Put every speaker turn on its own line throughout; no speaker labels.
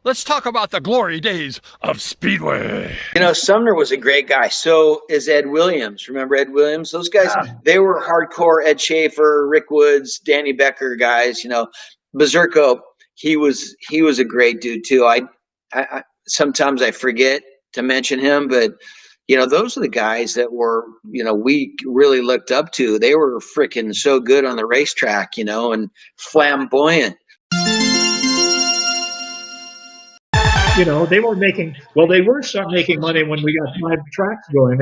let's talk about the glory days of Speedway.
You know, Sumner was a great guy. So is Ed Williams. Remember Ed Williams? Those guys, they were hardcore. Ed Schaefer, Rick Woods, Danny Becker guys. You know, Berserko, he was a great dude too. I sometimes I forget to mention him, but you know, those are the guys that were, you know, we really looked up to. They were freaking so good on the racetrack, you know, and flamboyant.
You know, they were making, well, they were starting making money when we got 5 tracks going.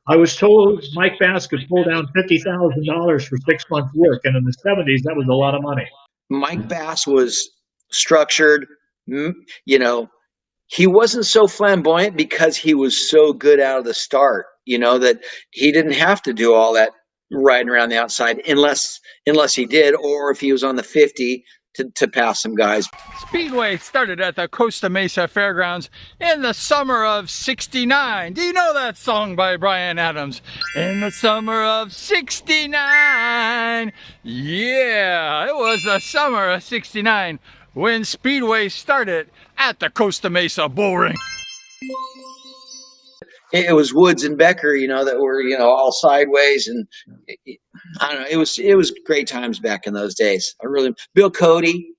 I was told Mike Bass could pull down $50,000 for 6 months work. And in the 70s, that was a lot of money.
Mike Bass was structured, you know, he wasn't so flamboyant because he was so good out of the start, you know, that he didn't have to do all that riding around the outside unless he did, or if he was on the 50 to pass some guys.
Speedway started at the Costa Mesa Fairgrounds in the summer of '69. Do you know that song by Bryan Adams? In the summer of '69. Yeah, it was the summer of '69 when Speedway started at the Costa Mesa Bull Ring.
It was Woods and Becker, you know, that were, you know, all sideways, and I don't know. It was great times back in those days. Bill Cody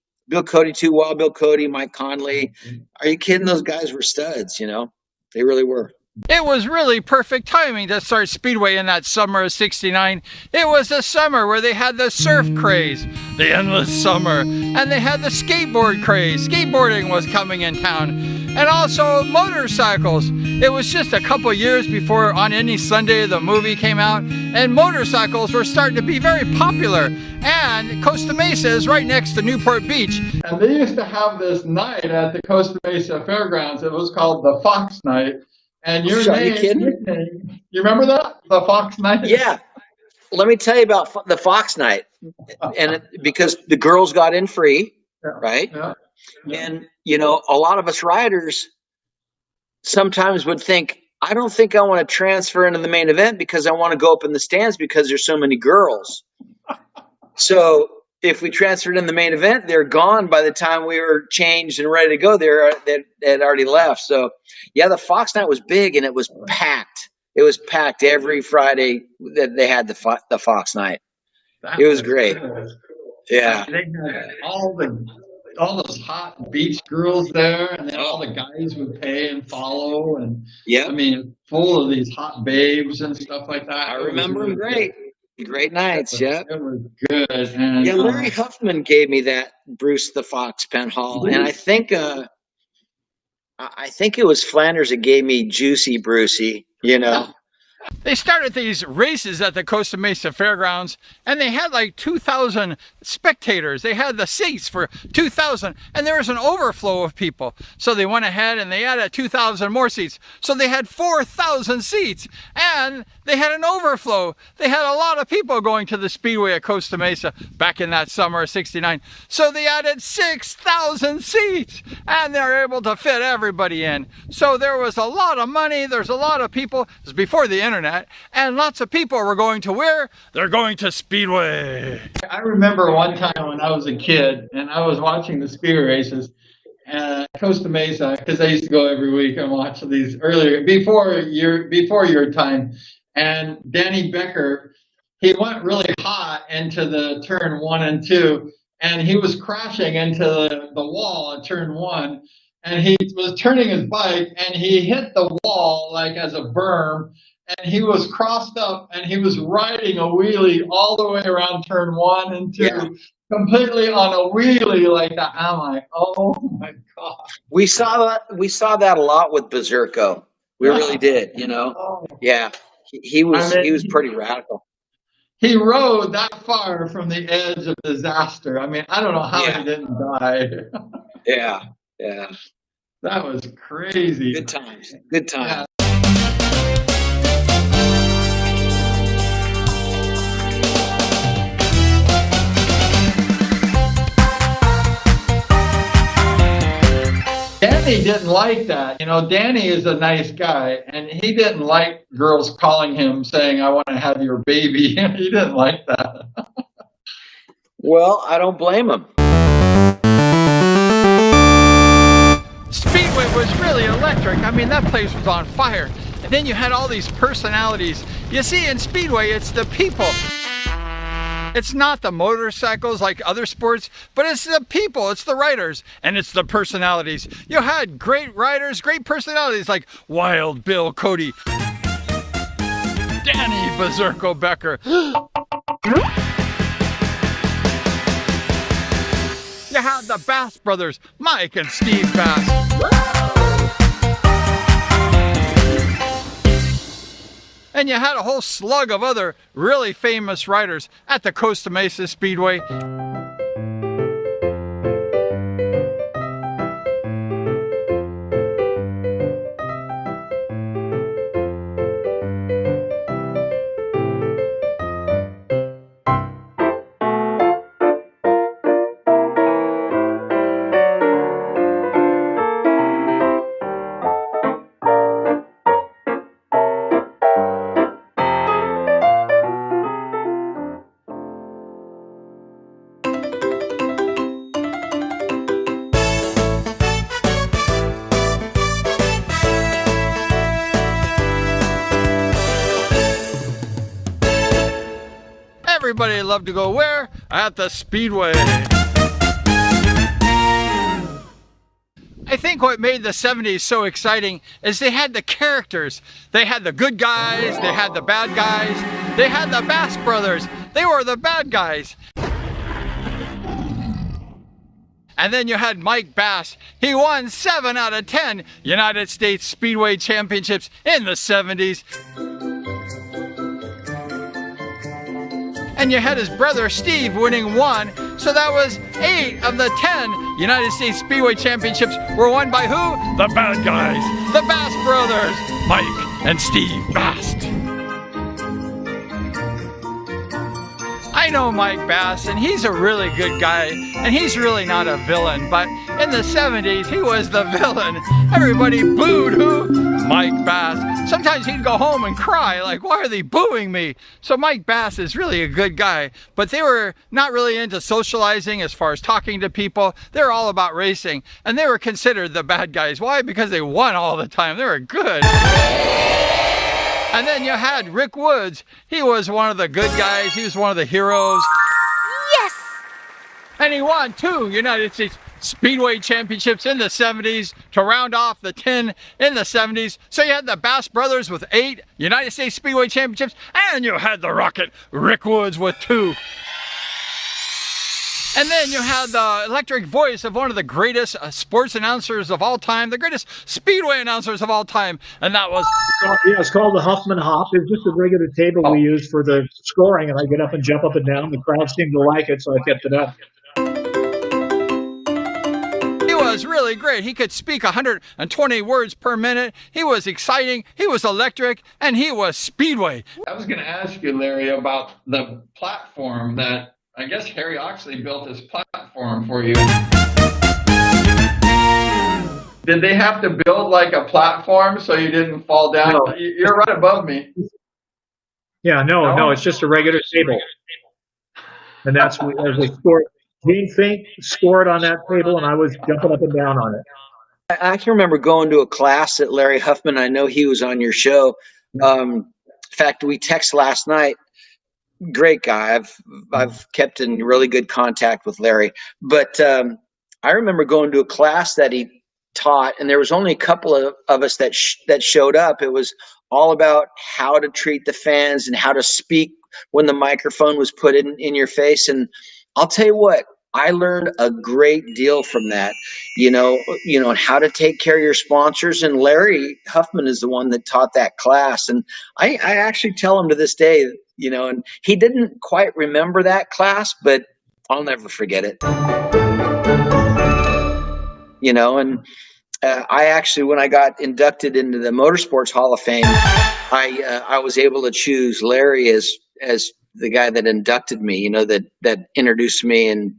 too. Wild Bill Cody, Mike Conley. Are you kidding? Those guys were studs, you know. They really were.
It was really perfect timing to start Speedway in that summer of '69. It was the summer where they had the surf craze, the endless summer, and they had the skateboard craze. Skateboarding was coming in town, and also motorcycles. It was just a couple years before On Any Sunday the movie came out, and motorcycles were starting to be very popular. And Costa Mesa is right next to Newport Beach.
And they used to have this night at the Costa Mesa Fairgrounds. It was called the Fox Night. And your name, you remember that? The Fox Night?
Yeah. Let me tell you about the Fox Night. And because the girls got in free, right? Yeah. And, you know, a lot of us riders sometimes would think, I don't think I want to transfer into the main event because I want to go up in the stands because there's so many girls. So if we transferred in the main event, they're gone by the time we were changed and ready to go. They had already left. So, yeah, the Fox Night was big, and it was packed. It was packed every Friday that they had the Fox Night. It was great. Yeah.
They had all those hot beach girls there, and then all the guys would pay and follow, and I mean, full of these hot babes and stuff like that.
I remember them great. Great nights, yeah.
It was good. And,
yeah, Larry Huffman gave me that Bruce the Fox Penhall, and I think it was Flanders that gave me Juicy Brucey, you know.
They started these races at the Costa Mesa Fairgrounds, and they had like 2,000 spectators. They had the seats for 2,000, and there was an overflow of people. So they went ahead and they added 2,000 more seats. So they had 4,000 seats, and they had an overflow. They had a lot of people going to the Speedway at Costa Mesa back in that summer of '69. So they added 6,000 seats, and they're able to fit everybody in. So there was a lot of money. There's a lot of people. It was before the internet, and lots of people were going to where? They're going to Speedway.
I remember one time when I was a kid and I was watching the Speedway races at Costa Mesa, because I used to go every week and watch these earlier, before your time. And Danny Becker, he went really hot into the turn 1 and 2, and he was crashing into the wall at turn 1, and he was turning his bike and he hit the wall like as a berm. And he was crossed up, and he was riding a wheelie all the way around turn 1 and 2, completely on a wheelie like that. I'm like, oh my God.
We saw that a lot with Berserko. We really did, you know. Yeah, he was pretty radical.
He rode that far from the edge of disaster. I mean, I don't know how he didn't die.
Yeah.
That was crazy.
Good times. Good times.
Yeah. Danny didn't like that. You know, Danny is a nice guy, and he didn't like girls calling him saying, I want to have your baby. He didn't like that.
Well, I don't blame him.
was really electric. I mean, that place was on fire. And then you had all these personalities. You see, in Speedway, it's the people. It's not the motorcycles like other sports, but it's the people, it's the riders, and it's the personalities. You had great riders, great personalities like Wild Bill Cody, Danny Berserko Becker. You had the Bass brothers, Mike and Steve Bass. And you had a whole slug of other really famous riders at the Costa Mesa Speedway. Everybody loved to go where? At the Speedway. I think what made the 70s so exciting is they had the characters. They had the good guys, they had the bad guys, they had the Bass brothers. They were the bad guys. And then you had Mike Bass. He won 7 out of 10 United States Speedway Championships in the 70s. And you had his brother Steve winning 1, so that was 8 of the 10 United States Speedway Championships were won by who? The bad guys, the Bass brothers, Mike and Steve Bass. I know Mike Bass, and he's a really good guy, and he's really not a villain, but in the 70s, he was the villain. Everybody booed who? Mike Bass. Sometimes he'd go home and cry, like, why are they booing me? So Mike Bass is really a good guy, but they were not really into socializing as far as talking to people. They were all about racing, and they were considered the bad guys. Why? Because they won all the time. They were good. And then you had Rick Woods. He was one of the good guys. He was one of the heroes.
Yes!
And he won 2 United States Speedway Championships in the 70s to round off the 10 in the 70s. So you had the Bass brothers with 8 United States Speedway Championships, and you had the Rocket Rick Woods with 2. And then you had the electric voice of one of the greatest sports announcers of all time, the greatest speedway announcers of all time, and that was...
Yeah, it's called the Huffman Hop. It's just a regular table we use for the scoring, and I get up and jump up and down. The crowd seemed to like it, so I kept it up.
He was really great. He could speak 120 words per minute. He was exciting, he was electric, and he was Speedway.
I was going to ask you, Larry, about the platform that I guess Harry Oxley built this platform for you. Did they have to build like a platform so you didn't fall down? No. You're right above me.
Yeah, no, it's just a regular table. And that's as they scored. Gene Fink scored on that table, and I was jumping up and down on it.
I can remember going to a class at Larry Huffman. I know he was on your show. In fact, we texted last night. Great guy. I've kept in really good contact with Larry. But I remember going to a class that he taught, and there was only a couple of us that showed up. It was all about how to treat the fans and how to speak when the microphone was put in your face. And I'll tell you what, I learned a great deal from that, and how to take care of your sponsors. And Larry Huffman is the one that taught that class. And I actually tell him to this day, and he didn't quite remember that class, but I'll never forget it. I actually, when I got inducted into the Motorsports Hall of Fame, I was able to choose Larry as the guy that inducted me, that introduced me and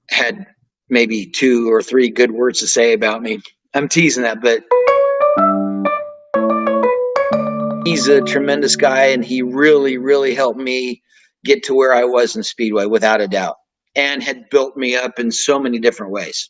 had maybe 2 or 3 good words to say about me. I'm teasing that, but he's a tremendous guy, and he really, really helped me get to where I was in Speedway, without a doubt, and had built me up in so many different ways.